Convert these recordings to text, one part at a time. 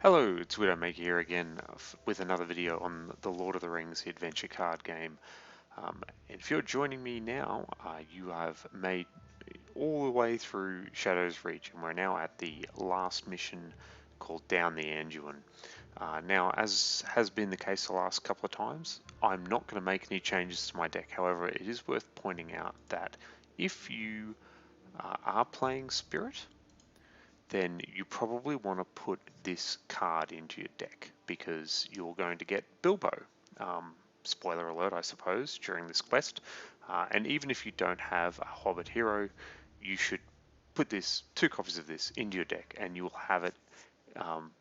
Hello, it's Widowmaker here again with another video on the Lord of the Rings the adventure card game. If you're joining me now, you have made all the way through Shadow's Reach, and we're now at the last mission called Down the Anduin. Now, as has been the case the last couple of times, I'm not going to make any changes to my deck. However, it is worth pointing out that if you are playing Spirit, then you probably want to put this card into your deck because you're going to get Bilbo. Spoiler alert, I suppose, during this quest. And even if you don't have a Hobbit hero, you should put this, 2 copies of this, into your deck, and you'll have it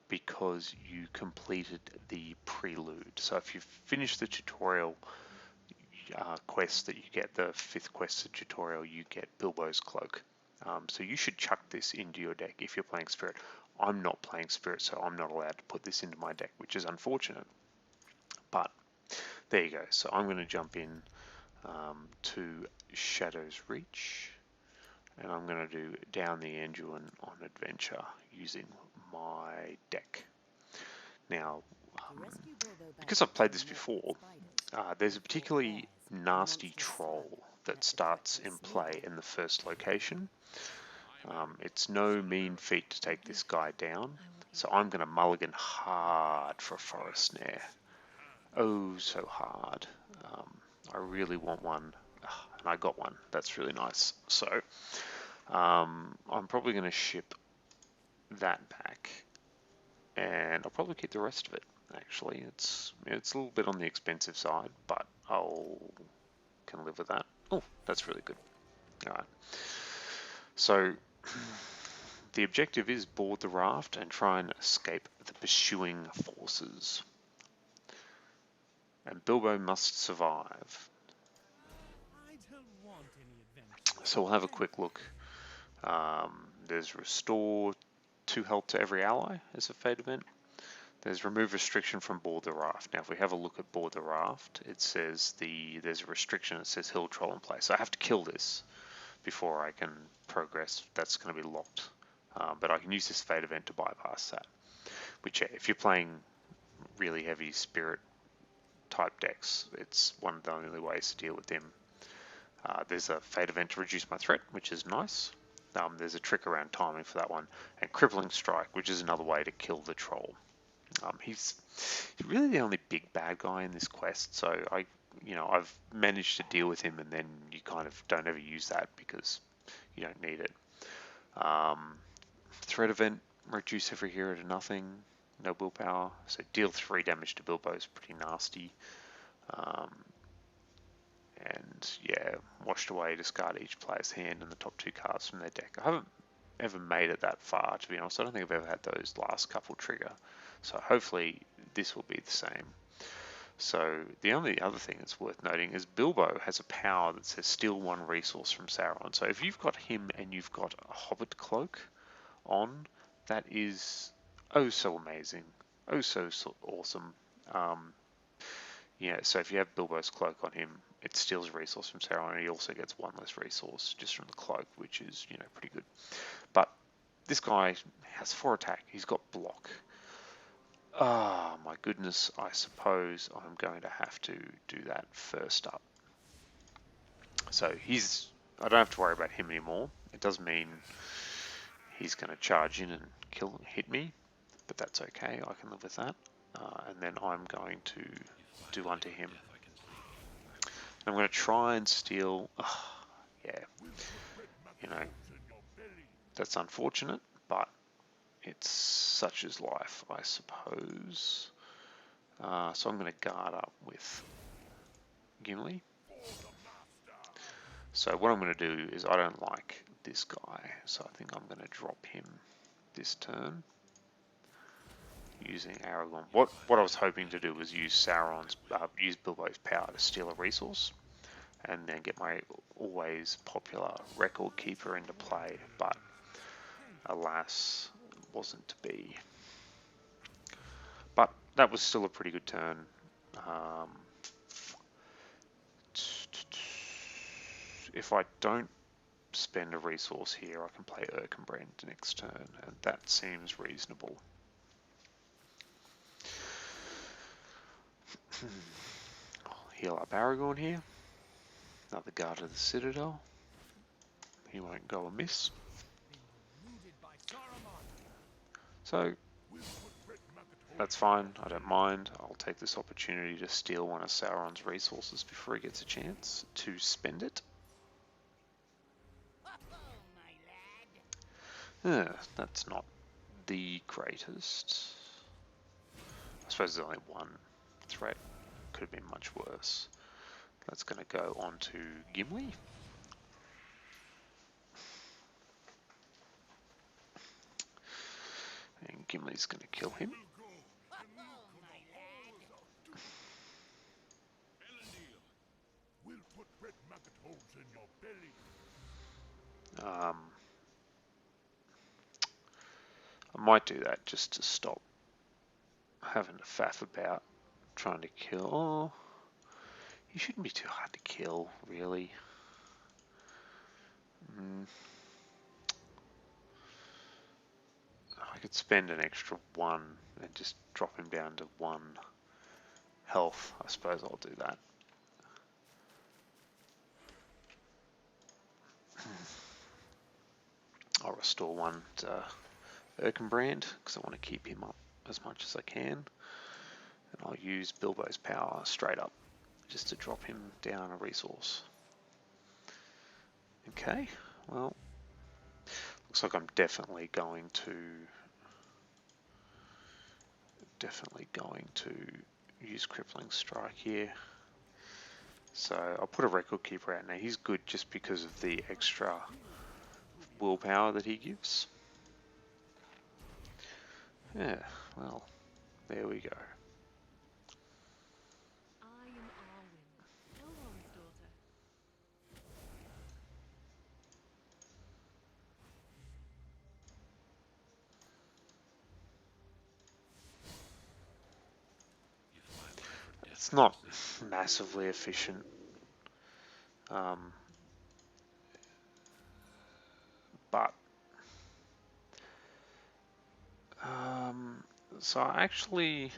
because you completed the prelude. So if you finish the tutorial quest that you get, the 5th quest tutorial, you get Bilbo's cloak. So you should chuck this into your deck if you're playing Spirit. I'm not playing Spirit, so I'm not allowed to put this into my deck, which is unfortunate. But there you go. So I'm going to jump in to Shadow's Reach, and I'm going to do Down the Anduin on Adventure using my deck. Now, because I've played this before, there's a particularly nasty troll that starts in play in the first location. It's no mean feat to take this guy down, so I'm going to mulligan hard for a forest snare. Oh, so hard. I really want one, and I got one. That's really nice. So I'm probably going to ship that back, and I'll probably keep the rest of it. Actually, it's a little bit on the expensive side, but I'll can live with that. Oh, that's really good. All right. So the objective is board the raft and try and escape the pursuing forces. And Bilbo must survive. So we'll have a quick look. There's restore 2 health to every ally as a fate event. There's remove restriction from board the raft. Now if we have a look at board the raft, it says there's a restriction that says hill troll in place. So I have to kill this before I can progress. That's going to be locked. But I can use this fate event to bypass that. Which, if you're playing really heavy spirit type decks, it's one of the only ways to deal with them. There's a fate event to reduce my threat, which is nice. There's a trick around timing for that one, and crippling strike, which is another way to kill the troll. He's really the only big bad guy in this quest, so I've managed to deal with him, and then you kind of don't ever use that because you don't need it. Threat event, reduce every hero to nothing, no willpower, so deal 3 damage to Bilbo is pretty nasty. And yeah, washed away, discard each player's hand and the top 2 cards from their deck. I haven't ever made it that far, to be honest. I don't think I've ever had those last couple trigger. So hopefully this will be the same. So the only other thing that's worth noting is Bilbo has a power that says steal 1 resource from Sauron. So if you've got him and you've got a Hobbit cloak on, that is oh so amazing. Oh so awesome. Yeah, so if you have Bilbo's cloak on him, it steals a resource from Sauron, and he also gets 1 less resource just from the cloak, which is, pretty good. But this guy has 4 attack. He's got block. Ah, my goodness, I suppose I'm going to have to do that first up. So I don't have to worry about him anymore. It does mean he's going to charge in and hit me, but that's okay. I can live with that. And then I'm going to do unto him. I'm going to try and steal. Yeah, that's unfortunate, but it's such is life, I suppose. So I'm going to guard up with Gimli. So what I'm going to do is I don't like this guy, so I think I'm going to drop him this turn using Aragorn. What I was hoping to do was use use Bilbo's power to steal a resource, and then get my always popular record keeper into play, but alas, wasn't to be. But that was still a pretty good turn. If I don't spend a resource here, I can play Erkenbrand next turn, and that seems reasonable. Heal up Aragorn here. Another guard of the Citadel. He won't go amiss. So, that's fine, I don't mind. I'll take this opportunity to steal one of Sauron's resources before he gets a chance to spend it. That's not the greatest. I suppose there's only one threat. Could have been much worse. That's going to go on to Gimli. And Gimli's going to kill him. I might do that just to stop having to faff about trying to kill. Oh, he shouldn't be too hard to kill, really. I could spend an extra 1 and just drop him down to 1 health. I suppose I'll do that. I'll restore 1 to Erkenbrand because I want to keep him up as much as I can. And I'll use Bilbo's power straight up just to drop him down a resource. Okay, well, looks like I'm definitely going to use Crippling Strike here. So I'll put a Record Keeper out now. He's good just because of the extra willpower that he gives. Yeah, well, there we go. I am Arwen, Elrond's daughter. It's not massively efficient. But so I actually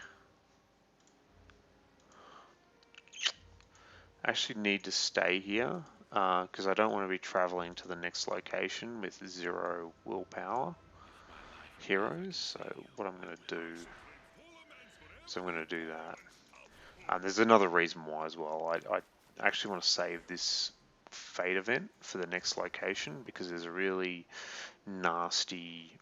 need to stay here because I don't want to be traveling to the next location with 0 willpower heroes. So what I'm going to do is I'm going to do that. There's another reason why as well. I actually want to save this fate event for the next location because there's a really nasty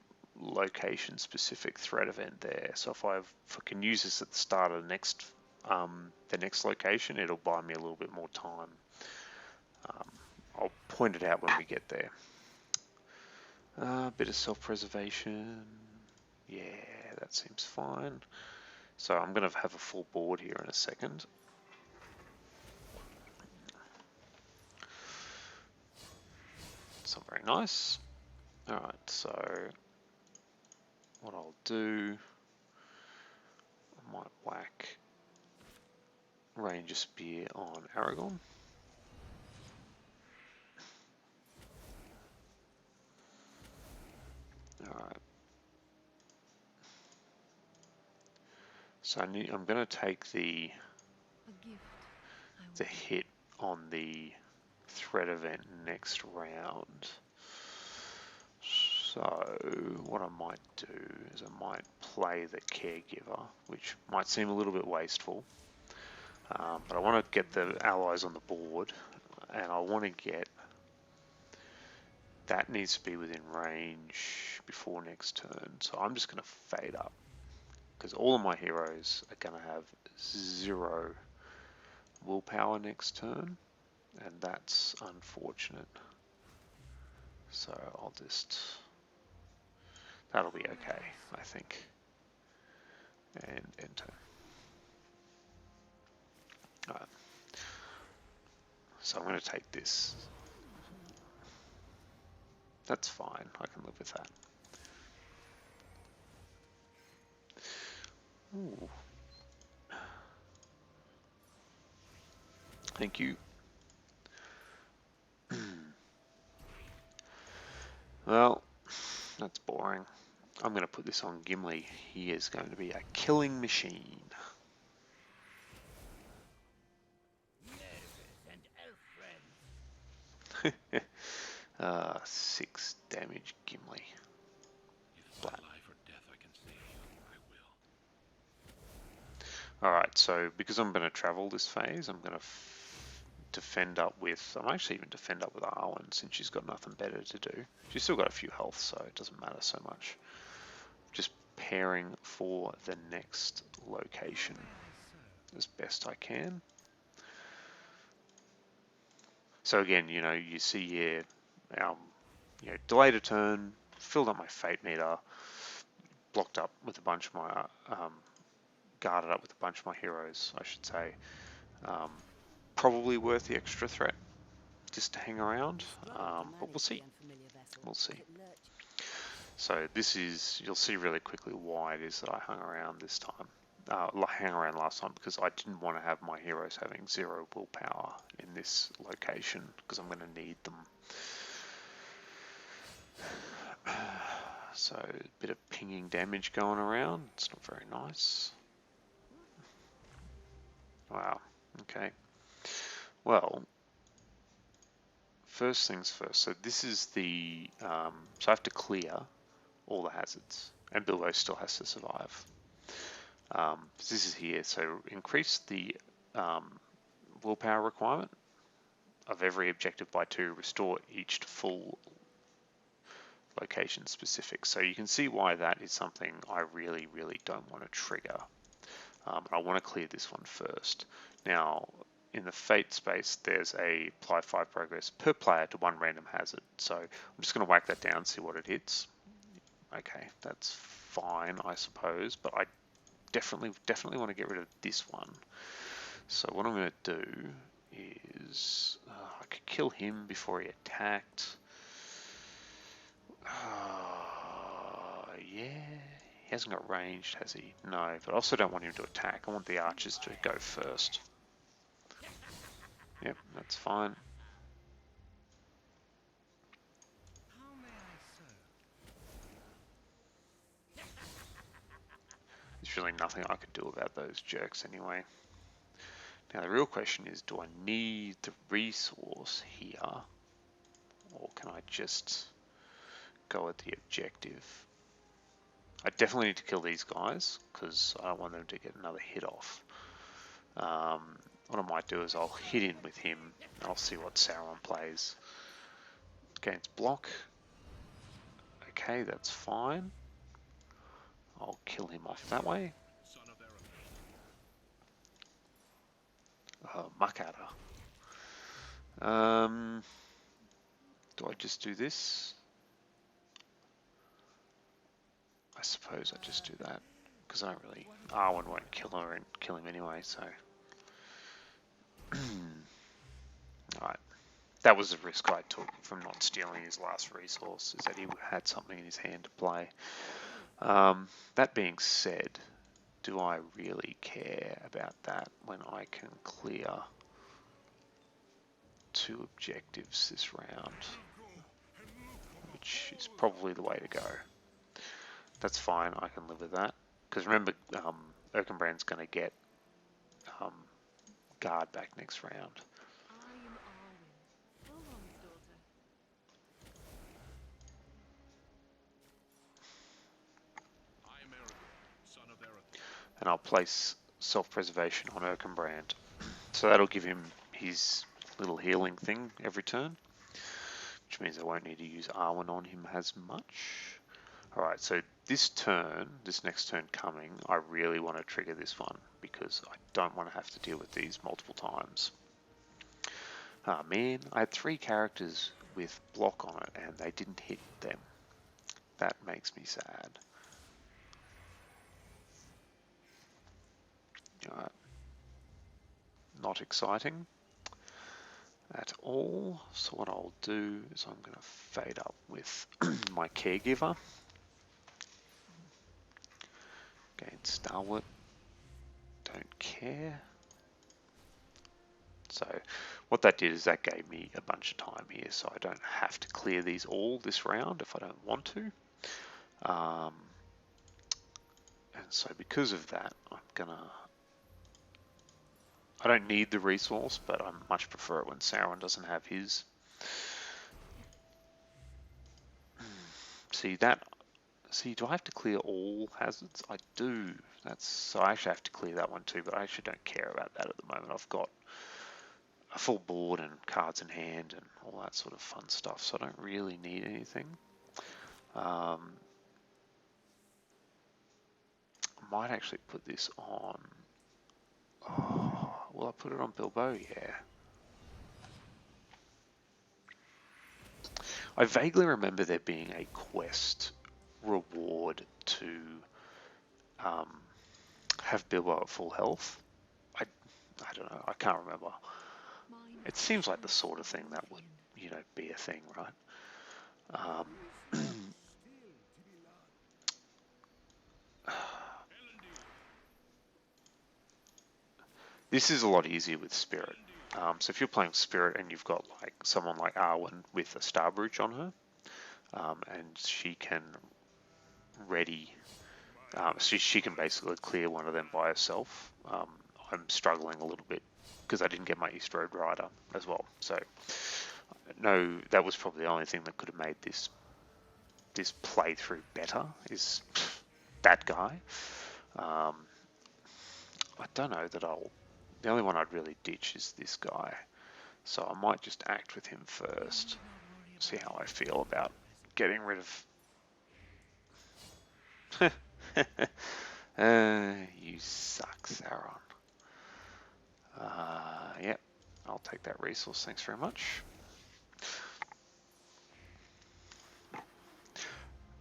location specific threat event there. So if I can use this at the start of the next location, it'll buy me a little bit more time. I'll point it out when we get there. A bit of self-preservation. Yeah, that seems fine. So I'm going to have a full board here in a second. It's not very nice. Alright, so what I'll do, I might whack Ranger Spear on Aragorn. Alright. So I'm going to take the hit on the threat event next round. So what I might do is I might play the Caregiver, which might seem a little bit wasteful. But I want to get the allies on the board, and I want to get that needs to be within range before next turn. So I'm just going to fade up because all of my heroes are going to have 0 willpower next turn, and that's unfortunate. So I'll just, that'll be okay, I think. And enter. Alright. So I'm going to take this. That's fine, I can live with that. Ooh. Thank you. Well, that's boring. I'm going to put this on Gimli. He is going to be a killing machine. 6 damage Gimli. If it's my life or death, I can save you. I will. Alright, so because I'm going to travel this phase, I'm going to defend up with... I might actually even defend up with Arwen since she's got nothing better to do. She's still got a few health, so it doesn't matter so much. Just preparing for the next location as best I can. So again, you see here, delayed a turn, filled up my fate meter, blocked up with a bunch of my, guarded up with a bunch of my heroes, I should say. Probably worth the extra threat just to hang around, but we'll see. We'll see. So this is, you'll see really quickly why it is that I hung around this time. Hang around last time because I didn't want to have my heroes having 0 willpower in this location because I'm going to need them. So a bit of pinging damage going around. It's not very nice. Wow. Okay. Well, first things first. So this is the so I have to clear all the hazards, and Bilbo still has to survive. This is here, so increase the willpower requirement of every objective by 2, restore each to full location specific. So you can see why that is something I really, really don't want to trigger. I want to clear this one first. Now, in the Fate space, there's a apply 5 progress per player to 1 random hazard. So I'm just going to whack that down, see what it hits. Okay, that's fine, I suppose, but I definitely want to get rid of this one. So what I'm going to do is I could kill him before he attacked. Yeah, he hasn't got ranged, has he? No, but I also don't want him to attack. I want the archers to go first. Yep, that's fine. There's really nothing I could do about those jerks anyway. Now the real question is, do I need the resource here? Or can I just go at the objective? I definitely need to kill these guys, because I don't want them to get another hit off. What I might do is I'll hit in with him, and I'll see what Sauron plays. Gains block. Okay, that's fine. I'll kill him off that way. Muck at her. Do I just do this? I suppose I just do that, because I don't really... Arwen won't kill her and kill him anyway, so... Alright. That was the risk I took from not stealing his last resource, is that he had something in his hand to play. That being said, do I really care about that when I can clear 2 objectives this round? Which is probably the way to go. That's fine, I can live with that. Because remember, Erkenbrand's going to get guard back next round. I am Arwen, Elrond's daughter. I am Aragorn, son of Arathorn. And I'll place self-preservation on Erkenbrand. So that'll give him his little healing thing every turn, which means I won't need to use Arwen on him as much. Alright, so this turn, this next turn coming, I really want to trigger this one because I don't want to have to deal with these multiple times. Ah man, I had 3 characters with block on it and they didn't hit them. That makes me sad. Alright. Not exciting at all. So what I'll do is I'm going to fade up with my caregiver. Gain stalwart. Don't care. So what that did is that gave me a bunch of time here, so I don't have to clear these all this round if I don't want to. And so because of that, I don't need the resource, but I much prefer it when Sauron doesn't have his. See that? See, do I have to clear all hazards? I do. So I actually have to clear that one too, but I actually don't care about that at the moment. I've got a full board and cards in hand and all that sort of fun stuff, so I don't really need anything. I might actually put this on. Oh, will I put it on Bilbo? Yeah. I vaguely remember there being a quest reward to have Bilbo at full health. I, I don't know. I can't remember. Mine It seems like the shall sort of thing find that would, him. be a thing, right? Um, this is a lot easier with Spirit. So if you're playing Spirit and you've got like someone like Arwen with a Star Brooch on her, and she can ready, she can basically clear one of them by herself. I'm struggling a little bit because I didn't get my East Road Rider as well. So no, that was probably the only thing that could have made this playthrough better is that guy. I don't know that the only one I'd really ditch is this guy. So I might just act with him first, see how I feel about getting rid of... You suck, Sauron. Yep, I'll take that resource, thanks very much.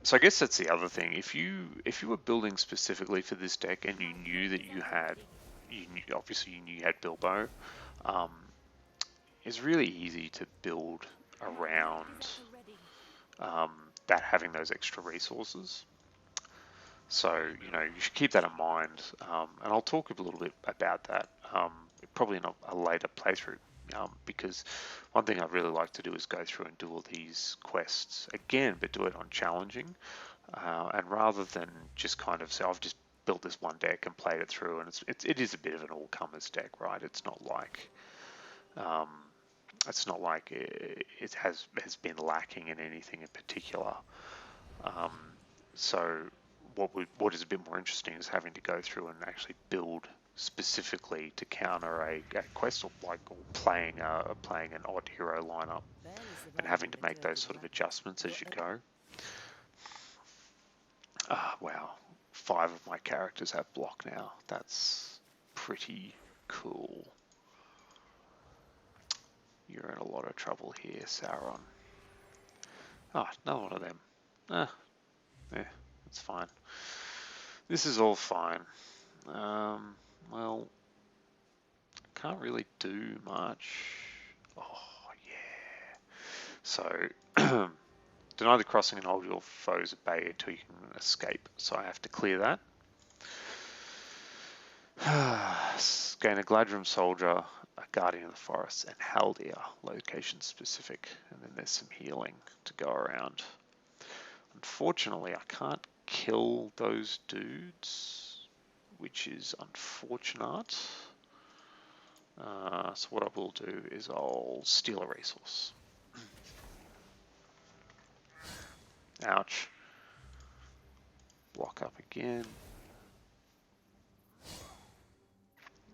So I guess that's the other thing. If you were building specifically for this deck and you knew that obviously you knew you had Bilbo, it's really easy to build around that having those extra resources. So you should keep that in mind, and I'll talk a little bit about that probably in a later playthrough. Because one thing I'd really like to do is go through and do all these quests again, but do it on challenging. And rather than just kind of say, I've just built this one deck and played it through, and it is a bit of an all-comers deck, right? It's not like it has been lacking in anything in particular. So what is a bit more interesting is having to go through and actually build specifically to counter a quest, or playing an odd hero lineup and having to make those sort of adjustments as you go. Wow, 5 of my characters have block now. That's pretty cool. You're in a lot of trouble here, Sauron. Another one of them. Yeah, that's fine. This is all fine. Well, can't really do much. Oh, yeah. So, deny the crossing and hold your foes at bay until you can escape. So I have to clear that. Gain a Gladrim soldier, a guardian of the forest, and Haldir, location specific. And then there's some healing to go around. Unfortunately, I can't kill those dudes, which is unfortunate. So what I will do is I'll steal a resource. Ouch. Block up again.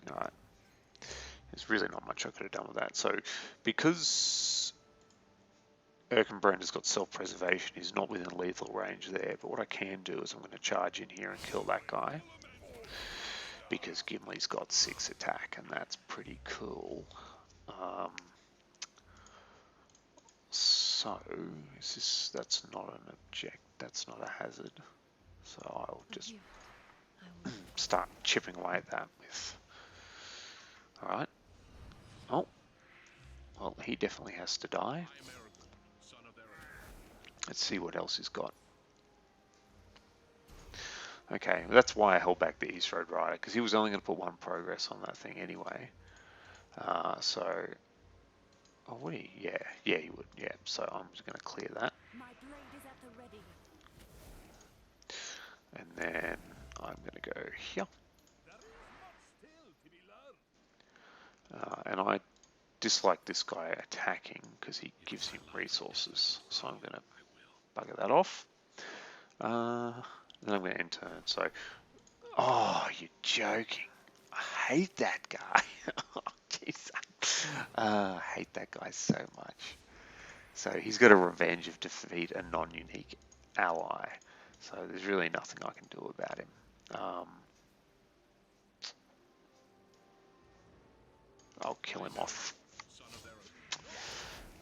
Alright. There's really not much I could have done with that. So because Erkenbrand has got self-preservation, he's not within lethal range there, but what I can do is I'm going to charge in here and kill that guy, because Gimli's got 6 attack, and that's pretty cool. So that's not an object, that's not a hazard. So I'll just start chipping away at that with... Alright. Oh. Well, he definitely has to die. Let's see what else he's got. Okay, that's why I held back the East Road Rider, because he was only going to put 1 progress on that thing anyway. So... Oh, would he? Yeah, he would. Yeah, so I'm just going to clear that. My blade is at the ready. And then I'm going to go here. And I dislike this guy attacking because he gives him resources. So I'm going to bugger that off. Then I'm going to end turn. So, oh, you're joking. I hate that guy. Oh, jeez. I hate that guy so much. So he's got a revenge of defeat a non-unique ally. So there's really nothing I can do about him. I'll kill him off.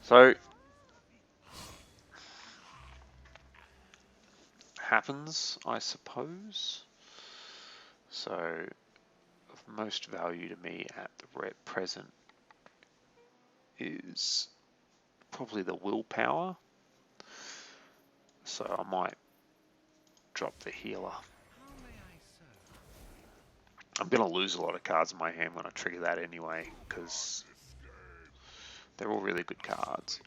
So happens, I suppose. So of most value to me at the present is probably the willpower. So I might drop the healer. I'm going to lose a lot of cards in my hand when I trigger that anyway, because they're all really good cards.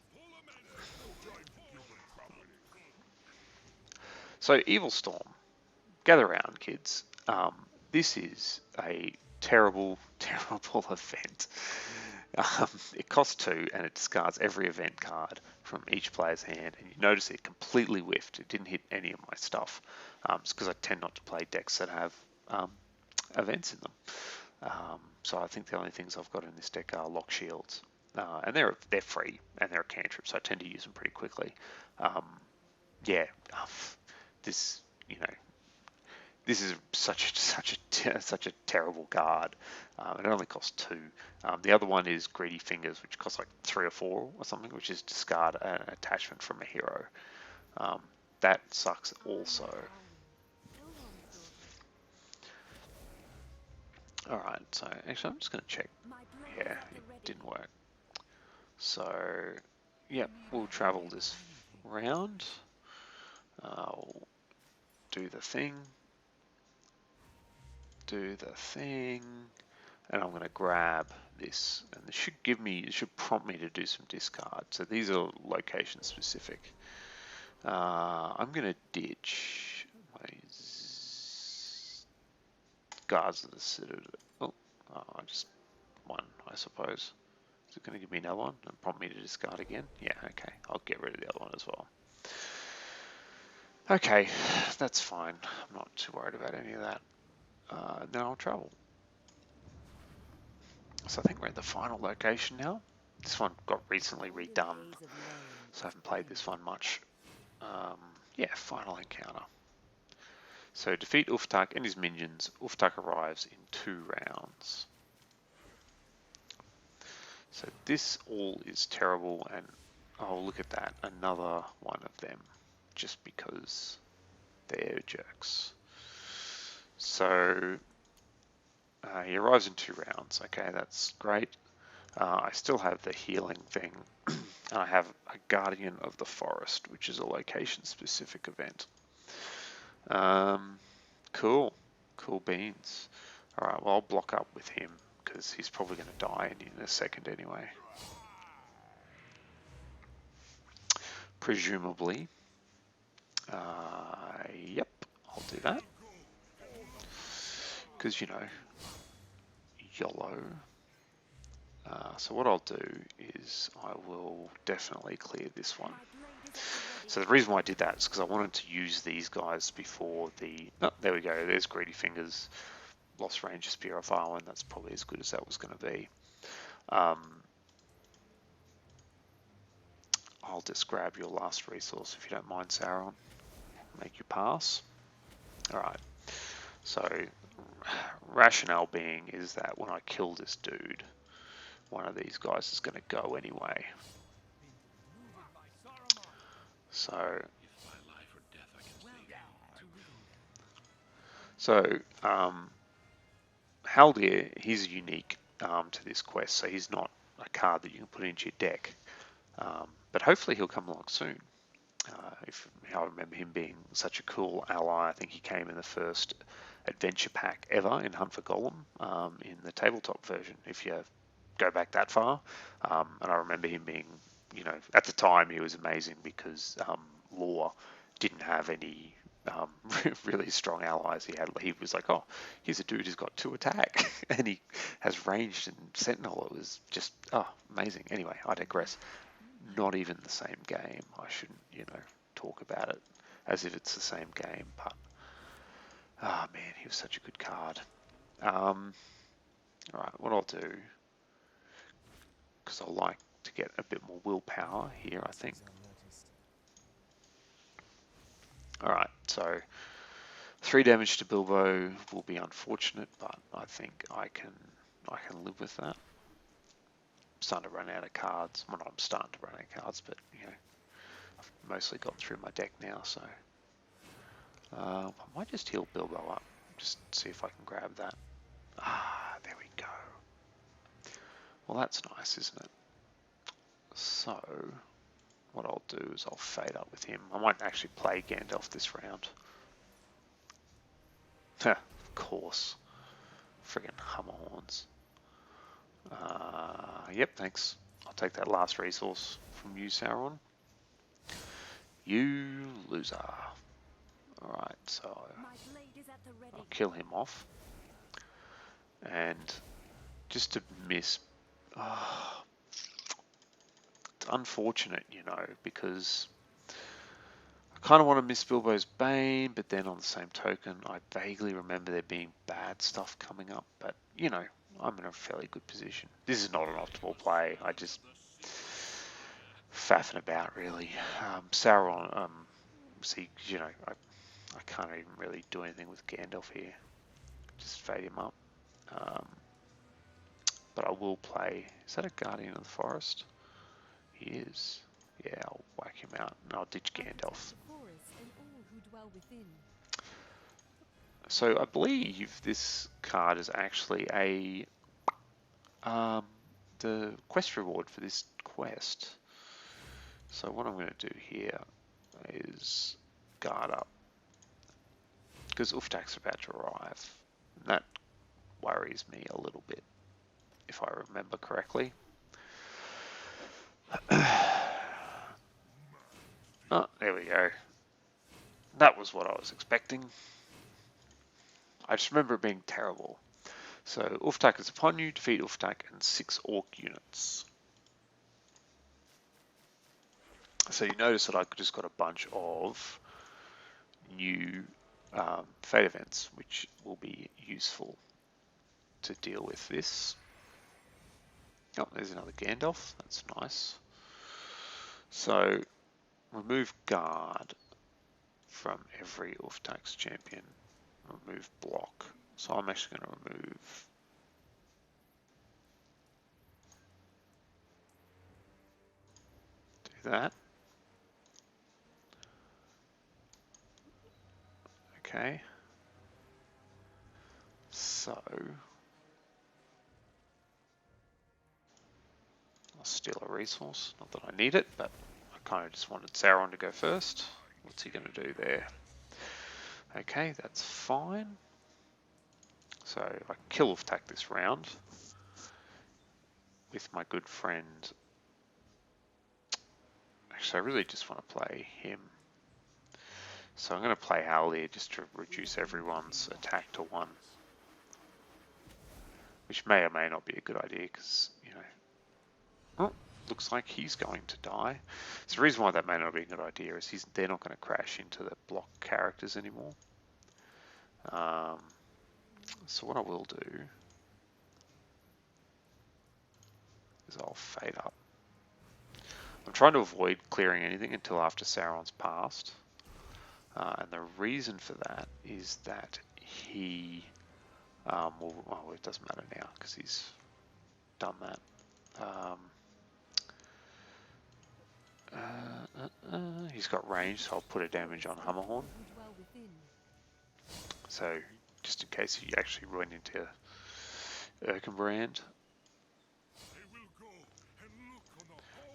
So Evil Storm, gather round, kids. This is a terrible, terrible event. It costs 2 and it discards every event card from each player's hand, and you notice it completely whiffed. It didn't hit any of my stuff. It's because I tend not to play decks that have events in them. So I think the only things I've got in this deck are lock shields, and they're free and they're a cantrip, so I tend to use them pretty quickly. Yeah, this this is such a terrible card. It only costs 2. The other one is Greedy Fingers, which costs like 3 or 4 or something, which is discard an attachment from a hero. That sucks also. Alright, so actually I'm just going to check. Yeah, it didn't work. So, yeah, we'll travel this round. I'll do the thing. And I'm going to grab this, and it should prompt me to do some discard. So these are location specific. I'm going to ditch my Guards of the Citadel. Just one, I suppose. Is it going to give me another one and prompt me to discard again? Yeah, okay. I'll get rid of the other one as well. Okay, that's fine. I'm not too worried about any of that. Then I'll travel. So I think we're at the final location now. This one got recently redone, so I haven't played this one much. Yeah, final encounter. So defeat Uftak and his minions. Uftak arrives in 2 rounds. So this all is terrible, and oh, look at that, another one of them, just because they're jerks. So he arrives in 2 rounds. Okay, that's great. I still have the healing thing, and I have a Guardian of the Forest, which is a location-specific event. Cool beans. All right, well, I'll block up with him because he's probably going to die in a second anyway. Presumably. Yep, I'll do that. Because, YOLO. So what I'll do is I will definitely clear this one. So the reason why I did that is because I wanted to use these guys before the... Oh, there we go. There's Greedy Fingers. Lost Ranger Spear off Island. That's probably as good as that was going to be. I'll just grab your last resource if you don't mind, Sauron. Make you pass. Alright. So, rationale being is that when I kill this dude, one of these guys is going to go anyway. So, Haldir, he's unique to this quest, so he's not a card that you can put into your deck. But hopefully he'll come along soon. If I remember him being such a cool ally, I think he came in the first adventure pack ever in Hunt for Golem in the tabletop version, if you go back that far. And I remember him being, at the time he was amazing because Law didn't have any really strong allies. He was like, oh, here's a dude who's got 2 attack and he has ranged and sentinel. It was just amazing. Anyway, I digress. Not even the same game. I shouldn't talk about it. as if it's the same game, but ah man, he was such a good card. Alright, what I'll do, because I like to get a bit more willpower here, I think. Alright, so 3 damage to Bilbo will be unfortunate, but I think I can live with that. I'm starting to run out of cards. Well, not I'm starting to run out of cards, but you know, I've mostly got through my deck now, so I might just heal Bilbo up, just see if I can grab that. Ah, there we go. Well, that's nice, isn't it? So, what I'll do is I'll fade up with him. I might actually play Gandalf this round. Of course. Friggin' hammer horns. Yep, thanks. I'll take that last resource from you, Sauron. You loser. Alright, so I'll kill him off. And just to miss... Oh, it's unfortunate, you know, because I kind of want to miss Bilbo's Bane, but then on the same token, I vaguely remember there being bad stuff coming up, but, you know, I'm in a fairly good position. This is not an optimal play. I just faffing about, really. Sauron, see, you know, I can't even really do anything with Gandalf here. Just fade him up. But I will play... Is that a Guardian of the Forest? He is. Yeah, I'll whack him out and I'll ditch Gandalf. So I believe this card is actually a the quest reward for this quest. So what I'm going to do here is guard up, because Uftak's about to arrive. And that worries me a little bit, if I remember correctly. Oh, there we go. That was what I was expecting. I just remember it being terrible. So Uftak is upon you, defeat Uftak and 6 orc units. So you notice that I just got a bunch of new fate events, which will be useful to deal with this. Oh, there's another Gandalf. That's nice. So remove guard from every Uftak's champion. Remove block. So I'm actually going to remove that. Okay. So I'll steal a resource. Not that I need it, but I kind of just wanted Sauron to go first. What's he going to do there? Okay, that's fine. So I can kill Uftak this round with my good friend. Actually, I really just want to play him. So I'm going to play Haldir just to reduce everyone's attack to 1. Which may or may not be a good idea because, you know... Oh, looks like he's going to die. So the reason why that may not be a good idea is they're not going to crash into the block characters anymore. So what I will do is I'll fade up. I'm trying to avoid clearing anything until after Sauron's passed. And the reason for that is that he... well, it doesn't matter now because he's done that. He's got range, so I'll put a damage on Hammerhorn. So, just in case he actually run into Erkenbrand.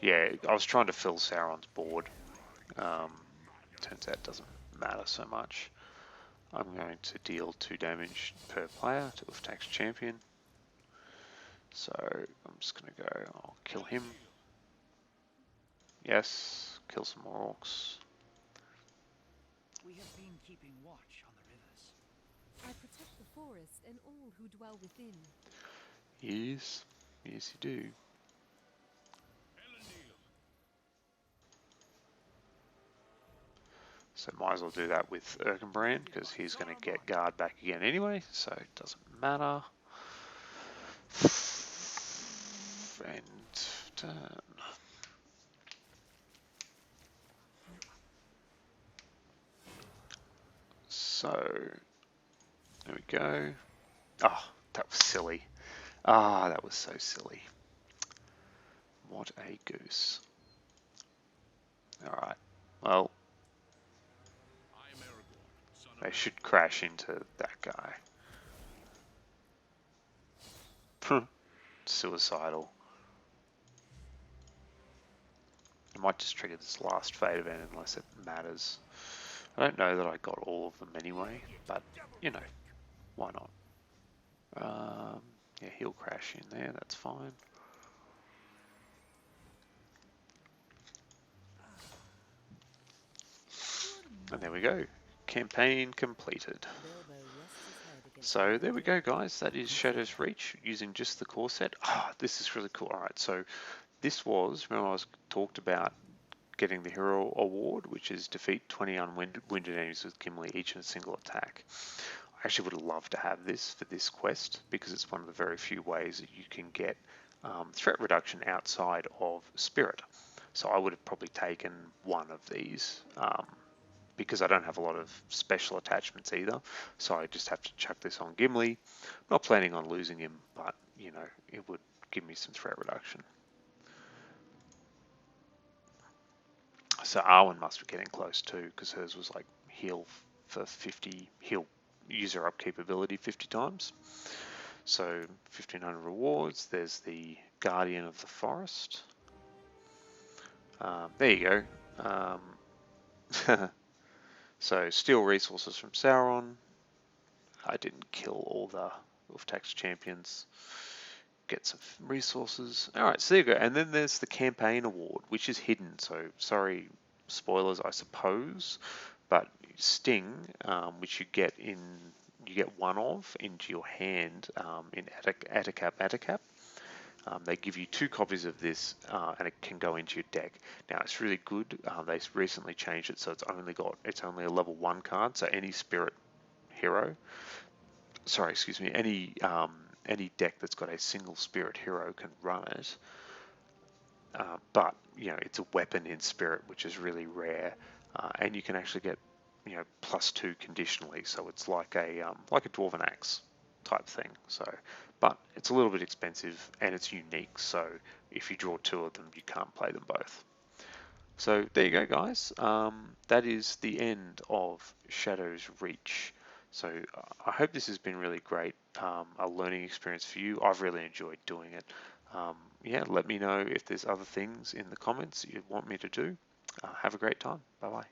Yeah, I was trying to fill Sauron's board. Turns out it doesn't matter so much. I'm going to deal 2 damage per player to Uftak's champion. So I'm just going to go, I'll kill him. Yes, kill some more orcs. We have been keeping watch on the rivers. I protect the forest and all who dwell within. Yes, yes you do. So might as well do that with Erkenbrand because he's going to get guard back again anyway, so it doesn't matter. And turn. So there we go. Oh, that was silly. Ah, that was so silly. What a goose. Alright, well, I am Aragorn, son of they should crash into that guy. Suicidal. I might just trigger this last fate event unless it matters. I don't know that I got all of them anyway, but, you know, why not? Yeah, he'll crash in there, that's fine. And there we go. Campaign completed. Bilbo rests his head against So the there we window. go, guys. That is Shadow's Reach using just the core set. Ah, this is really cool. Alright, so this was, remember I was talked about getting the Hero Award, which is defeat 20 unwounded enemies with Gimli, each in a single attack. I actually would have loved to have this for this quest because it's one of the very few ways that you can get threat reduction outside of Spirit. So I would have probably taken one of these because I don't have a lot of special attachments either. So I just have to chuck this on Gimli. Not planning on losing him, but you know, it would give me some threat reduction. So Arwen must be getting close too, because hers was like heal for 50, heal user upkeep ability 50 times. So 1500 rewards. There's the Guardian of the Forest. There you go. So steal resources from Sauron. I didn't kill all the Wolf-Tax champions. Get some resources. Alright, so there you go. And then there's the campaign award, which is hidden. So sorry, spoilers, I suppose. But Sting, which you get one of into your hand in Atticap. They give you 2 copies of this, and it can go into your deck. Now it's really good. They recently changed it, so it's only a level 1 card. So any spirit hero, sorry, excuse me, any deck that's got a single spirit hero can run it. But you know, it's a weapon in spirit, which is really rare, and you can actually get +2 conditionally. So it's like a dwarven axe type thing. So, but it's a little bit expensive and it's unique. So if you draw 2 of them, you can't play them both. So there you go, guys. That is the end of Shadow's Reach. So I hope this has been really great, a learning experience for you. I've really enjoyed doing it. Yeah, let me know if there's other things in the comments you want me to do. Have a great time. Bye-bye.